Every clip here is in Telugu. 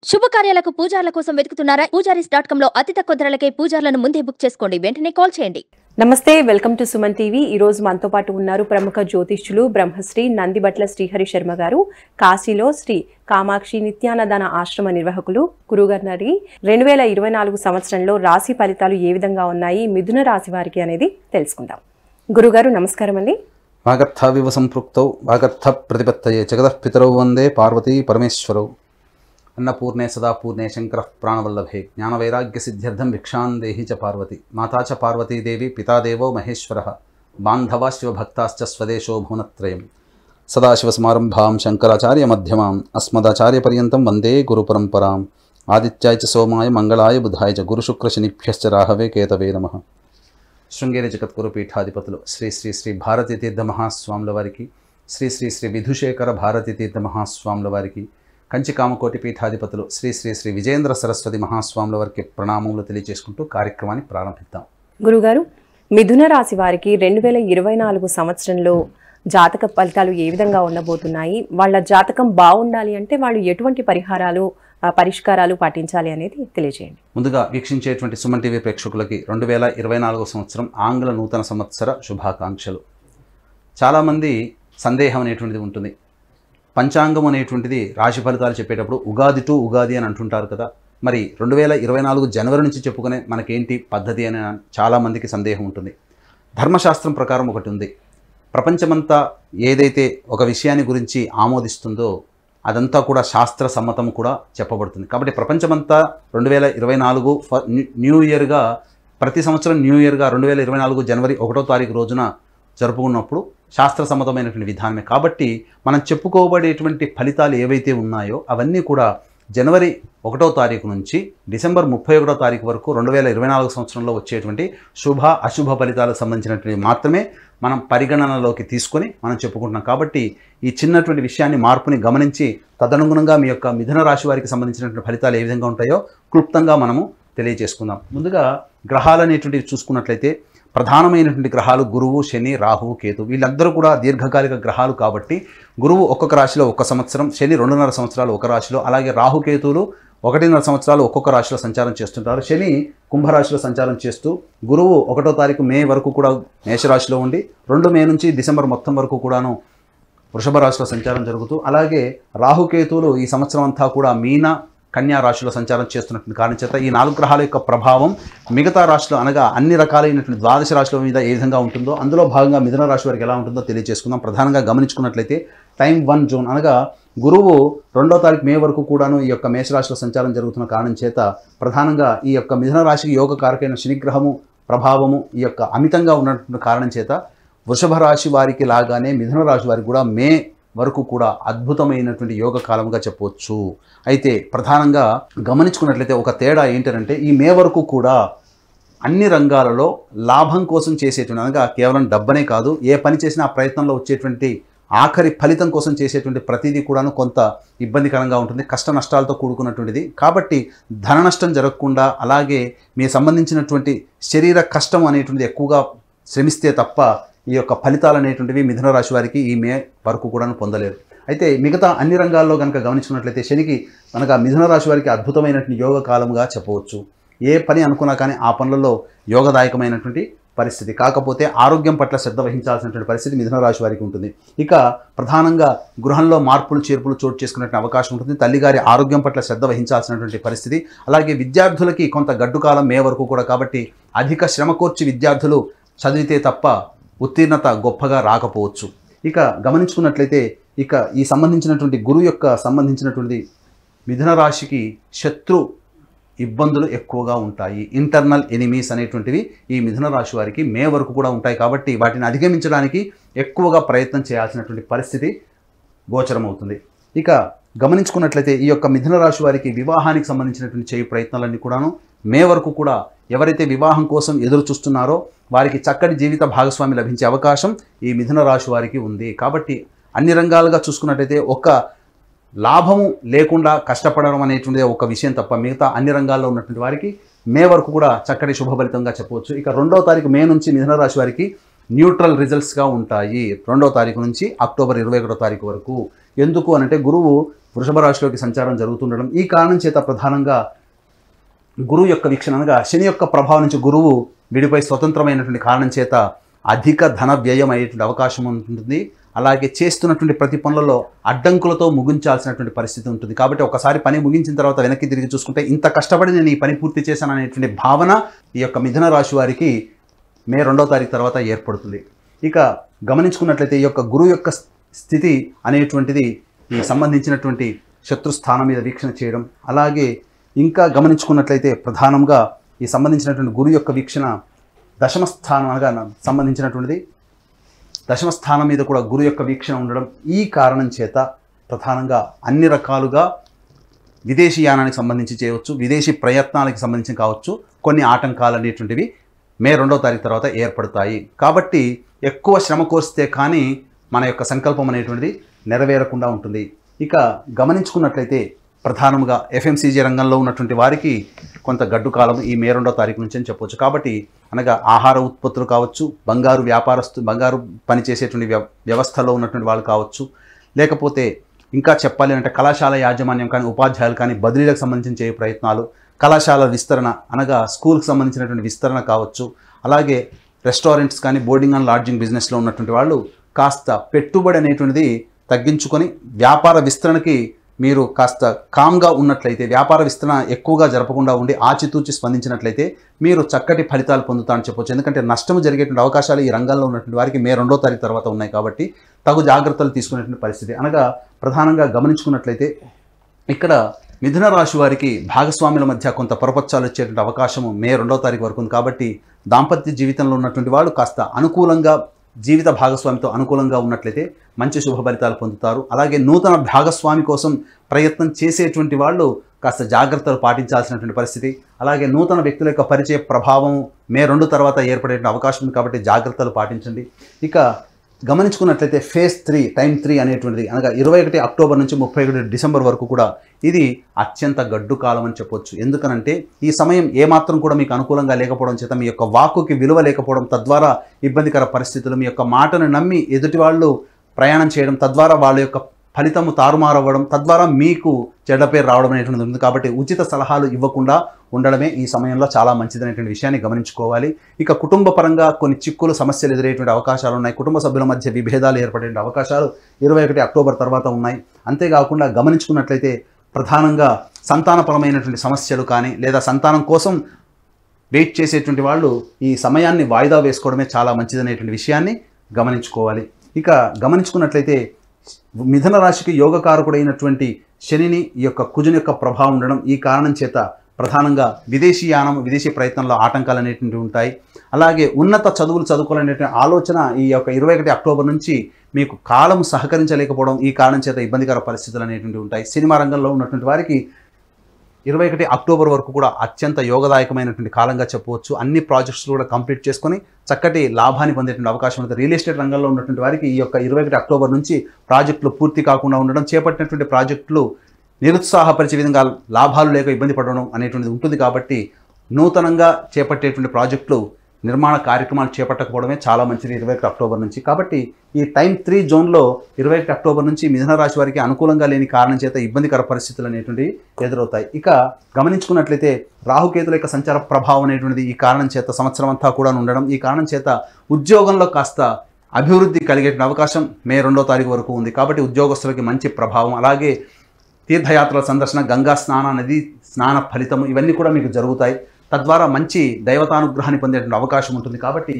శుభకార్యాలకు పూజార్ల కోసం వెతుకుతున్నారా? పూజారీస్.com లో అతి తక్కువ ధరలకే పూజార్లను ముందే బుక్ చేసుకోండి. వెంటనే కాల్ చేయండి. నమస్తే, వెల్కమ్ టు సుమన్ టీవీ. ఈ రోజు మనతో పాటు ఉన్నారు ప్రముఖ జ్యోతిష్యులు బ్రహ్మశ్రీ నందిబట్ల శ్రీహరి శర్మ గారు. కాశీలో శ్రీ కామాక్షి నిత్యానదాన ఆశ్రమ నిర్వాహకులు. గురుగారిని అడిగి 2024 సంవత్సరంలో రాశి ఫలితాలు ఏ విధంగా ఉన్నాయి, మిథున రాశి వారికి అనేది తెలుసుకుందాం. గురుగారు నమస్కారం అండి. వాగర్థవివ సంపృక్తౌ వాగర్థ ప్రతిపత్తయే జగతః పితరౌ వందే పార్వతీ పరమేశ్వరౌ. అన్నపూర్ణే సదాపూర్ణే శంకర ప్రాణవల్లభే జ్ఞానవైరాగ్య సిద్ధ్యర్థం భిక్షాం దేహి చ పార్వతి. మాతా చ పార్వతీదేవి పితాదేవో మహేశ్వరః బాంధవా శివభక్తాశ్చ స్వదేశో భువనత్రయం. సదాశివసమారంభాం శంకరాచార్య మధ్యమాం అస్మదాచార్యపర్యంతం వందే గురుపరంపరాం. ఆదిత్యాయ చ సోమాయ మంగళాయ బుధాయ చ గురుశుక్రశనిభ్యశ్చ రాహవే కేతవే నమః. శృంగేరి జగద్గురు పీఠాధిపతులు శ్రీ శ్రీ శ్రీ భారతీ తీర్థ మహాస్వాముల వారికి, శ్రీ శ్రీ శ్రీ విధుశేఖర భారతీ తీర్థ మహాస్వాముల వారికి, కంచి కామకోటి పీఠాధిపతులు శ్రీ శ్రీ శ్రీ విజయేంద్ర సరస్వతి మహాస్వాముల వారికి ప్రణామములు తెలియజేసుకుంటూ కార్యక్రమాన్ని ప్రారంభిద్దాం. గురుగారు, మిథున రాశి వారికి 2024 సంవత్సరంలో జాతక ఫలితాలు ఏ విధంగా ఉండబోతున్నాయి, వాళ్ళ జాతకం బాగుండాలి అంటే వాళ్ళు ఎటువంటి పరిష్కారాలు పాటించాలి అనేది తెలియజేయండి. ముందుగా వీక్షించేటువంటి సుమన్ టీవీ ప్రేక్షకులకి 2024 సంవత్సరం ఆంగ్ల నూతన సంవత్సర శుభాకాంక్షలు. చాలామంది సందేహం అనేటువంటిది ఉంటుంది. పంచాంగం అనేటువంటిది రాశి ఫలితాలు చెప్పేటప్పుడు ఉగాది టు ఉగాది అని అంటుంటారు కదా, మరి 2024 జనవరి నుంచి చెప్పుకునే మనకేంటి పద్ధతి అని చాలామందికి సందేహం ఉంటుంది. ధర్మశాస్త్రం ప్రకారం ఒకటి ఉంది. ప్రపంచమంతా ఏదైతే ఒక విషయాన్ని గురించి ఆమోదిస్తుందో అదంతా కూడా శాస్త్ర సమ్మతం కూడా చెప్పబడుతుంది. కాబట్టి ప్రపంచమంతా 2024 న్యూ ఇయర్గా, ప్రతి సంవత్సరం న్యూ ఇయర్గా 2024 జనవరి 1వ తారీఖు రోజున జరుపుకున్నప్పుడు శాస్త్ర సమ్మతమైనటువంటి విధానమే. కాబట్టి మనం చెప్పుకోబడేటువంటి ఫలితాలు ఏవైతే ఉన్నాయో అవన్నీ కూడా జనవరి 1వ తారీఖు నుంచి డిసెంబర్ 31వ తారీఖు వరకు 2024 సంవత్సరంలో వచ్చేటువంటి శుభ అశుభ ఫలితాలకు సంబంధించినటువంటి మాత్రమే మనం పరిగణనలోకి తీసుకొని మనం చెప్పుకుంటున్నాం. కాబట్టి ఈ చిన్నటువంటి విషయాన్ని, మార్పుని గమనించి తదనుగుణంగా మీ యొక్క మిథున రాశి వారికి సంబంధించినటువంటి ఫలితాలు ఏ విధంగా ఉంటాయో క్లుప్తంగా మనము తెలియజేసుకుందాం. ముందుగా గ్రహాలు అనేటువంటివి చూసుకున్నట్లయితే ప్రధానమైనటువంటి గ్రహాలు గురువు, శని, రాహువు, కేతు. వీళ్ళందరూ కూడా దీర్ఘకాలిక గ్రహాలు కాబట్టి గురువు ఒక్కొక్క రాశిలో 1 సంవత్సరం, శని 2.5 సంవత్సరాలు ఒక రాశిలో, అలాగే రాహుకేతువులు 1.5 సంవత్సరాలు ఒక్కొక్క రాశిలో సంచారం చేస్తుంటారు. శని కుంభరాశిలో సంచారం చేస్తూ గురువు 1వ తారీఖు మే వరకు కూడా మేషరాశిలో ఉండి 2 మే నుంచి డిసెంబర్ మొత్తం వరకు కూడాను వృషభ రాశిలో సంచారం జరుగుతూ, అలాగే రాహుకేతువులు ఈ సంవత్సరం అంతా కూడా మీన, కన్యా రాశిలో సంచారం చేస్తున్నటువంటి కారణం చేత ఈ 4 గ్రహాల యొక్క ప్రభావం మిగతా రాశిలో, అనగా అన్ని రకాలైనటువంటి ద్వాదశ రాశుల మీద ఏ విధంగా ఉంటుందో అందులో భాగంగా మిథున రాశి వారికి ఎలా ఉంటుందో తెలియజేసుకుందాం. ప్రధానంగా గమనించుకున్నట్లయితే టైం 1 జూన్, అనగా గురువు 2వ తారీఖు మే వరకు కూడాను ఈ యొక్క మేషరాశిలో సంచారం జరుగుతున్న కారణం చేత ప్రధానంగా ఈ యొక్క మిథున రాశికి యోగకారకైన శనిగ్రహము ప్రభావము ఈ యొక్క అమితంగా ఉన్నటువంటి కారణం చేత వృషభ రాశి వారికి లాగానే మిథున రాశి వారికి కూడా మే వరకు కూడా అద్భుతమైనటువంటి యోగ కాలంగా చెప్పవచ్చు. అయితే ప్రధానంగా గమనించుకున్నట్లయితే ఒక తేడా ఏంటంటే ఈ మే వరకు కూడా అన్ని రంగాలలో లాభం కోసం చేసేటువంటి, అనగా కేవలం డబ్బనే కాదు, ఏ పని చేసినా ఆ ప్రయత్నంలో వచ్చేటువంటి ఆఖరి ఫలితం కోసం చేసేటువంటి ప్రతిదీ కూడాను కొంత ఇబ్బందికరంగా ఉంటుంది, కష్ట నష్టాలతో కూడుకున్నటువంటిది. కాబట్టి ధన నష్టం జరగకుండా, అలాగే మీ సంబంధించినటువంటి శరీర కష్టం అనేటువంటిది ఎక్కువగా శ్రమిస్తే తప్ప ఈ యొక్క ఫలితాలు అనేటువంటివి మిథున రాశి వారికి ఈ మే వరకు కూడా పొందలేరు. అయితే మిగతా అన్ని రంగాల్లో కనుక గమనించుకున్నట్లయితే శనికి అనగా మిథున రాశి వారికి అద్భుతమైనటువంటి యోగ కాలంగా చెప్పవచ్చు. ఏ పని అనుకున్నా కానీ ఆ పనులలో యోగదాయకమైనటువంటి పరిస్థితి. కాకపోతే ఆరోగ్యం పట్ల శ్రద్ధ వహించాల్సినటువంటి పరిస్థితి మిథున రాశి వారికి ఉంటుంది. ఇక ప్రధానంగా గృహంలో మార్పులు చేర్పులు చోటు చేసుకునే అవకాశం ఉంటుంది. తల్లిగారి ఆరోగ్యం పట్ల శ్రద్ధ వహించాల్సినటువంటి పరిస్థితి. అలాగే విద్యార్థులకి కొంత గడ్డు కాలం మే వరకు కూడా, కాబట్టి అధిక శ్రమ కోర్చి విద్యార్థులు చదివితే తప్ప ఉత్తీర్ణత గొప్పగా రాకపోవచ్చు. ఇక గమనించుకున్నట్లయితే ఇక ఈ సంబంధించినటువంటి గురువు యొక్క సంబంధించినటువంటి మిథున రాశికి శత్రు ఇబ్బందులు ఎక్కువగా ఉంటాయి. ఇంటర్నల్ ఎనిమీస్ అనేటువంటివి ఈ మిథున రాశి వారికి మే వరకు కూడా ఉంటాయి. కాబట్టి వాటిని అధిగమించడానికి ఎక్కువగా ప్రయత్నం చేయాల్సినటువంటి పరిస్థితి గోచరమవుతుంది. ఇక గమనించుకున్నట్లయితే ఈ యొక్క మిథున రాశి వారికి వివాహానికి సంబంధించినటువంటి చేయి ప్రయత్నాలన్నీ కూడాను మే వరకు కూడా ఎవరైతే వివాహం కోసం ఎదురు చూస్తున్నారో వారికి చక్కటి జీవిత భాగస్వామి లభించే అవకాశం ఈ మిథున రాశి వారికి ఉంది. కాబట్టి అన్ని రంగాలుగా చూసుకున్నట్లయితే ఒక లాభము లేకుండా కష్టపడడం అనేటువంటిది ఒక విషయం తప్ప మిగతా అన్ని రంగాల్లో ఉన్నటువంటి వారికి మే వరకు కూడా చక్కటి శుభఫలితంగా చెప్పవచ్చు. ఇక 2వ తారీఖు మే నుంచి మిథున రాశి వారికి న్యూట్రల్ రిజల్ట్స్గా ఉంటాయి. 2వ తారీఖు నుంచి అక్టోబర్ 21వ తారీఖు వరకు. ఎందుకు అనంటే గురువు వృషభ రాశిలోకి సంచారం జరుగుతుండడం, ఈ కారణం చేత ప్రధానంగా గురువు యొక్క వీక్షణ అనగా శని యొక్క ప్రభావం నుంచి గురువు విడిపై స్వతంత్రమైనటువంటి కారణం చేత అధిక ధన వ్యయం అయ్యేటువంటి అవకాశం ఉంటుంది. అలాగే చేస్తున్నటువంటి ప్రతి పనులలో అడ్డంకులతో ముగించాల్సినటువంటి పరిస్థితి ఉంటుంది. కాబట్టి ఒకసారి పని ముగించిన తర్వాత వెనక్కి తిరిగి చూసుకుంటే ఇంత కష్టపడి నేను ఈ పని పూర్తి చేశాను అనేటువంటి భావన ఈ యొక్క మిథున రాశి వారికి మే 2వ తారీఖు తర్వాత ఏర్పడుతుంది. ఇక గమనించుకున్నట్లయితే ఈ యొక్క గురువు యొక్క స్థితి అనేటువంటిది ఈ సంబంధించినటువంటి శత్రుస్థానం మీద వీక్షణ చేయడం, అలాగే ఇంకా గమనించుకున్నట్లయితే ప్రధానంగా ఈ సంబంధించినటువంటి గురువు యొక్క వీక్షణ దశమ స్థానం అనగా సంబంధించినటువంటిది దశమ స్థానం మీద కూడా గురు యొక్క వీక్షణ ఉండడం, ఈ కారణం చేత ప్రధానంగా అన్ని రకాలుగా విదేశీ యానానికి సంబంధించి చేయవచ్చు, విదేశీ ప్రయత్నాలకు సంబంధించి కావచ్చు, కొన్ని ఆటంకాలు అనేటువంటివి మే 2వ తారీఖు తర్వాత ఏర్పడతాయి. కాబట్టి ఎక్కువ శ్రమ కోరిస్తే కానీ మన యొక్క సంకల్పం అనేటువంటిది నెరవేరకుండా ఉంటుంది. ఇక గమనించుకున్నట్లయితే ప్రధానంగా FMCG రంగంలో ఉన్నటువంటి వారికి కొంత గడ్డు కాలం ఈ మే 2వ తారీఖు నుంచి అని చెప్పవచ్చు. కాబట్టి అనగా ఆహార ఉత్పత్తులు కావచ్చు, బంగారు పనిచేసేటువంటి వ్యవస్థలో ఉన్నటువంటి వాళ్ళు కావచ్చు, లేకపోతే ఇంకా చెప్పాలి అంటే కళాశాల యాజమాన్యం కానీ ఉపాధ్యాయులు కానీ బదిలీలకు సంబంధించిన చేయ ప్రయత్నాలు, కళాశాల విస్తరణ అనగా స్కూల్కి సంబంధించినటువంటి విస్తరణ కావచ్చు, అలాగే రెస్టారెంట్స్ కానీ బోర్డింగ్ అండ్ లాడ్జింగ్ బిజినెస్లో ఉన్నటువంటి వాళ్ళు కాస్త పెట్టుబడి అనేటువంటిది తగ్గించుకొని వ్యాపార విస్తరణకి మీరు కాస్త కామ్గా ఉన్నట్లయితే, వ్యాపార విస్తరణ ఎక్కువగా జరపకుండా ఉండి ఆచితూచి స్పందించినట్లయితే మీరు చక్కటి ఫలితాలు పొందుతారని చెప్పవచ్చు. ఎందుకంటే నష్టం జరిగేటువంటి అవకాశాలు ఈ రంగంలో ఉన్నటువంటి వారికి మే 2వ తారీఖు తర్వాత ఉన్నాయి. కాబట్టి తగు జాగ్రత్తలు తీసుకునేటువంటి పరిస్థితి. అనగా ప్రధానంగా గమనించుకున్నట్లయితే ఇక్కడ మిథున రాశి వారికి భాగస్వాముల మధ్య కొంత పొరపచ్చాలు వచ్చేటువంటి అవకాశము మే 2వ తారీఖు వరకు ఉంది. కాబట్టి దాంపత్య జీవితంలో ఉన్నటువంటి వాళ్ళు కాస్త అనుకూలంగా జీవిత భాగస్వామితో అనుకూలంగా ఉన్నట్లయితే మంచి శుభ ఫలితాలు పొందుతారు. అలాగే నూతన భాగస్వామి కోసం ప్రయత్నం చేసేటువంటి వాళ్ళు కాస్త జాగ్రత్తలు పాటించాల్సినటువంటి పరిస్థితి. అలాగే నూతన వ్యక్తుల యొక్క పరిచయ ప్రభావం మే 2 తర్వాత ఏర్పడే అవకాశం ఉంది. కాబట్టి జాగ్రత్తలు పాటించండి. ఇక గమనించుకున్నట్లయితే ఫేజ్ 3 టైం 3 అనేటువంటిది అనగా 21 అక్టోబర్ నుంచి 31 డిసెంబర్ వరకు కూడా ఇది అత్యంత గడ్డు కాలం అని చెప్పొచ్చు. ఎందుకనంటే ఈ సమయం ఏమాత్రం కూడా మీకు అనుకూలంగా లేకపోవడం చేత మీ యొక్క వాక్కుకి విలువ లేకపోవడం, తద్వారా ఇబ్బందికర పరిస్థితులు, మీ యొక్క మాటను నమ్మి ఎదుటి వాళ్ళు ప్రయాణం చేయడం, తద్వారా వాళ్ళ యొక్క ఫలితము తారుమారవ్వడం, తద్వారా మీకు చెడ్డ పేరు రావడం అనేటువంటిది ఉంది. కాబట్టి ఉచిత సలహాలు ఇవ్వకుండా ఉండడమే ఈ సమయంలో చాలా మంచిదనేటువంటి విషయాన్ని గమనించుకోవాలి. ఇక కుటుంబ పరంగా కొన్ని చిక్కులు సమస్యలు ఎదురయ్యేటువంటి అవకాశాలు ఉన్నాయి. కుటుంబ సభ్యుల మధ్య విభేదాలు ఏర్పడే అవకాశాలు 21 అక్టోబర్ తర్వాత ఉన్నాయి. అంతేకాకుండా గమనించుకున్నట్లయితే ప్రధానంగా సంతానపరమైనటువంటి సమస్యలు కానీ లేదా సంతానం కోసం వెయిట్ చేసేటువంటి వాళ్ళు ఈ సమయాన్ని వాయిదా వేసుకోవడమే చాలా మంచిదనేటువంటి విషయాన్ని గమనించుకోవాలి. ఇక గమనించుకున్నట్లయితే మిథున రాశికి యోగకారకుడైనటువంటి శనిని ఈ యొక్క కుజుని యొక్క ప్రభావం ఉండడం, ఈ కారణం చేత ప్రధానంగా విదేశీ యానం, విదేశీ ప్రయత్నంలో ఆటంకాలు అనేటువంటివి ఉంటాయి. అలాగే ఉన్నత చదువులు చదువుకోవాలనేటువంటి ఆలోచన ఈ యొక్క 21 అక్టోబర్ నుంచి మీకు కాలం సహకరించలేకపోవడం, ఈ కారణం చేత ఇబ్బందికర పరిస్థితులు అనేటువంటివి ఉంటాయి. సినిమా రంగంలో ఉన్నటువంటి వారికి 21 అక్టోబర్ వరకు కూడా అత్యంత యోగదాయకమైనటువంటి కాలంగా చెప్పవచ్చు. అన్ని ప్రాజెక్ట్స్ కూడా కంప్లీట్ చేసుకొని చక్కటి లాభాన్ని పొందేటువంటి అవకాశం ఉంటుంది. రియల్ ఎస్టేట్ రంగంలో ఉన్నటువంటి వారికి ఈ యొక్క 21 అక్టోబర్ నుంచి ప్రాజెక్టులు పూర్తి కాకుండా ఉండడం, చేపట్టినటువంటి ప్రాజెక్టులు నిరుత్సాహపరిచే విధంగా లాభాలు లేక ఇబ్బంది పడడం అనేటువంటిది ఉంటుంది. కాబట్టి నూతనంగా చేపట్టేటువంటి ప్రాజెక్టులు నిర్మాణ కార్యక్రమాలు చేపట్టకపోవడమే చాలా మంచిది 21 అక్టోబర్ నుంచి. కాబట్టి ఈ టైం 3 జోన్లో 21 అక్టోబర్ నుంచి మిథున రాశి వారికి అనుకూలంగా లేని కారణం చేత ఇబ్బందికర పరిస్థితులు అనేటువంటివి ఎదురవుతాయి. ఇక గమనించుకున్నట్లయితే రాహుకేతుల యొక్క సంచార ప్రభావం అనేటువంటిది ఈ కారణం చేత సంవత్సరం అంతా కూడా ఉండడం, ఈ కారణం చేత ఉద్యోగంలో కాస్త అభివృద్ధి కలిగే అవకాశం మే 2వ తారీఖు వరకు ఉంది. కాబట్టి ఉద్యోగస్తులకి మంచి ప్రభావం, అలాగే తీర్థయాత్రల సందర్శన, గంగా స్నాన, నది స్నాన ఫలితము ఇవన్నీ కూడా మీకు జరుగుతాయి. తద్వారా మంచి దైవతానుగ్రహాన్ని పొందేటువంటి అవకాశం ఉంటుంది. కాబట్టి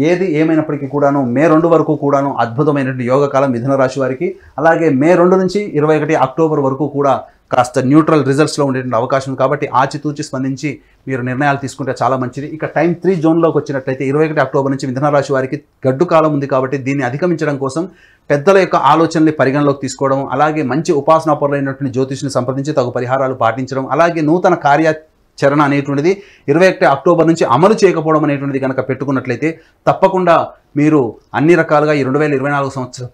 ఏది ఏమైనప్పటికీ కూడాను మే 2 వరకు కూడాను అద్భుతమైనటువంటి యోగకాలం మిథున రాశి వారికి. అలాగే మే 2 నుంచి 21 అక్టోబర్ వరకు కూడా కాస్త న్యూట్రల్ రిజల్ట్స్లో ఉండేటువంటి అవకాశం ఉంది. కాబట్టి ఆచితూచి స్పందించి మీరు నిర్ణయాలు తీసుకుంటే చాలా మంచిది. ఇక టైం 3 జోన్లోకి వచ్చినట్లయితే 21 అక్టోబర్ నుంచి మిథున రాశి వారికి గడ్డు కాలం ఉంది. కాబట్టి దీన్ని అధిగమించడం కోసం పెద్దల యొక్క ఆలోచనల్ని పరిగణలోకి తీసుకోవడం, అలాగే మంచి ఉపాసనాపరులైనటువంటి జ్యోతిష్ని సంప్రదించి తగు పరిహారాలు పాటించడం, అలాగే నూతన కార్యాచరణ అనేటువంటిది 21 అక్టోబర్ నుంచి అమలు చేయకపోవడం అనేటువంటిది కనుక పెట్టుకున్నట్లయితే తప్పకుండా మీరు అన్ని రకాలుగా ఈ 2024 సంవత్సరం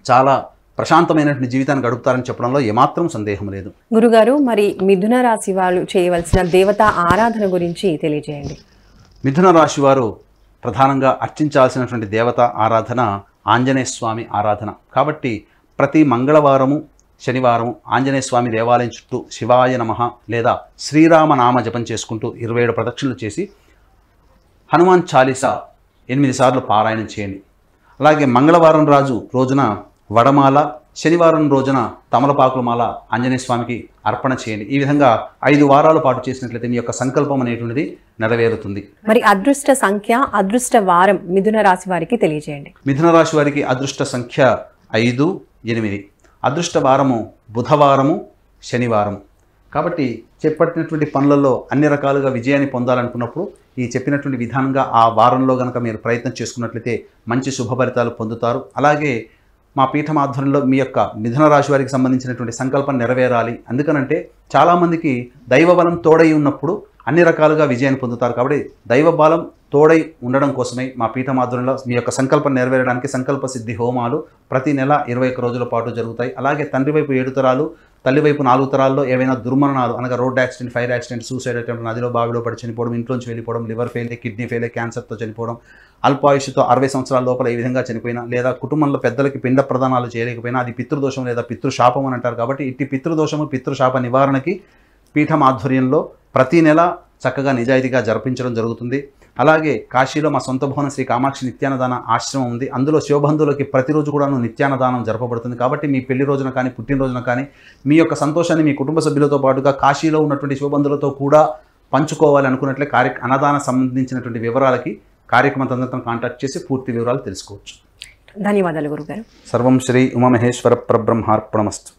చాలా ప్రశాంతమైనటువంటి జీవితాన్ని గడుపుతారని చెప్పడంలో ఏమాత్రం సందేహం లేదు. గురుగారు, మరి మిథున రాశి వాళ్ళు చేయవలసిన దేవతా ఆరాధన గురించి తెలియజేయండి. మిథున రాశి వారు ప్రధానంగా అర్చించాల్సినటువంటి దేవత ఆరాధన ఆంజనేయ స్వామి ఆరాధన. కాబట్టి ప్రతి మంగళవారము శనివారం ఆంజనేయ స్వామి దేవాలయం చుట్టూ శివాయ నమః లేదా శ్రీరామ నామ జపం చేసుకుంటూ 27 ప్రదక్షిణలు చేసి హనుమాన్ చాలీసా 8 సార్లు పారాయణం చేయండి. అలాగే మంగళవారం రోజున వడమాల, శనివారం రోజున తమలపాకుల మాల ఆంజనేయ స్వామికి అర్పణ చేయండి. ఈ విధంగా 5 వారాల పాటు చేసినట్లయితే మీ యొక్క సంకల్పం అనేటువంటిది నెరవేరుతుంది. మరి అదృష్ట సంఖ్య, అదృష్ట వారం మిథున రాశి వారికి తెలియజేయండి. మిథున రాశి వారికి అదృష్ట సంఖ్య 5, 8. అదృష్ట వారము బుధవారము, శనివారము. కాబట్టి చేపట్టినటువంటి పనులలో అన్ని రకాలుగా విజయాన్ని పొందాలనుకున్నప్పుడు ఈ చెప్పినటువంటి విధానంగా ఆ వారంలో కనుక మీరు ప్రయత్నం చేసుకున్నట్లయితే మంచి శుభ ఫలితాలు పొందుతారు. అలాగే మా పీఠం ఆధ్వర్యంలో మీ యొక్క మిథున రాశి వారికి సంబంధించినటువంటి సంకల్పం నెరవేరాలి. అందుకనంటే చాలామందికి దైవబలం తోడై ఉన్నప్పుడు అన్ని రకాలుగా విజయాన్ని పొందుతారు. కాబట్టి దైవబలం తోడై ఉండడం కోసమే మా పీఠం ఆధ్వర్యంలో మీ యొక్క సంకల్పం నెరవేరడానికి సంకల్ప సిద్ధి హోమాలు ప్రతి నెల 21 రోజుల పాటు జరుగుతాయి. అలాగే తండ్రి వైపు 7 తరాలు, తల్లి వైపు 4 తరాల్లో ఏవైనా దుర్మరణాలు అనగా road accident, fire accident, suicide attempt, నదిలో బావిలో పడి చనిపోవడం, ఇంట్లోంచి వెళ్ళిపోవడం, లివర్ ఫెయిల్, కిడ్నీ ఫెయిల్, క్యాన్సర్తో చనిపోవడం, అల్పాయుష్తో 60 సంవత్సరాల లోపల ఈ విధంగా చనిపోయినా, లేదా కుటుంబంలో పెద్దలకి పిండ ప్రదానాలు చేయలేకపోయినా అది పితృదోషం లేదా పితృశాపం అని అంటారు. కాబట్టి ఇట్టి పితృదోషము, పితృశాప నివారణకి పీఠం ఆధ్వర్యంలో ప్రతి నెల చక్కగా నిజాయితీగా జరిపించడం జరుగుతుంది. అలాగే కాశీలో మా సొంత భవనం శ్రీ కామాక్షి నిత్యాన్నదాన ఆశ్రమం ఉంది. అందులో శివబంధువులకి ప్రతిరోజు కూడాను నిత్యాన్నదానం జరపబడుతుంది. కాబట్టి మీ పెళ్లి రోజున కానీ, పుట్టినరోజున కానీ మీ యొక్క సంతోషాన్ని మీ కుటుంబ సభ్యులతో పాటుగా కాశీలో ఉన్నటువంటి శివబంధువులతో కూడా పంచుకోవాలి అనుకున్నట్లే అన్నదానం సంబంధించినటువంటి వివరాలకి కార్యక్రమం తదనంతరం కాంటాక్ట్ చేసి పూర్తి వివరాలు తెలుసుకోవచ్చు. ధన్యవాదాలు గురుగారు. సర్వం శ్రీ ఉమామహేశ్వర పరబ్రహ్మార్పణమస్తు.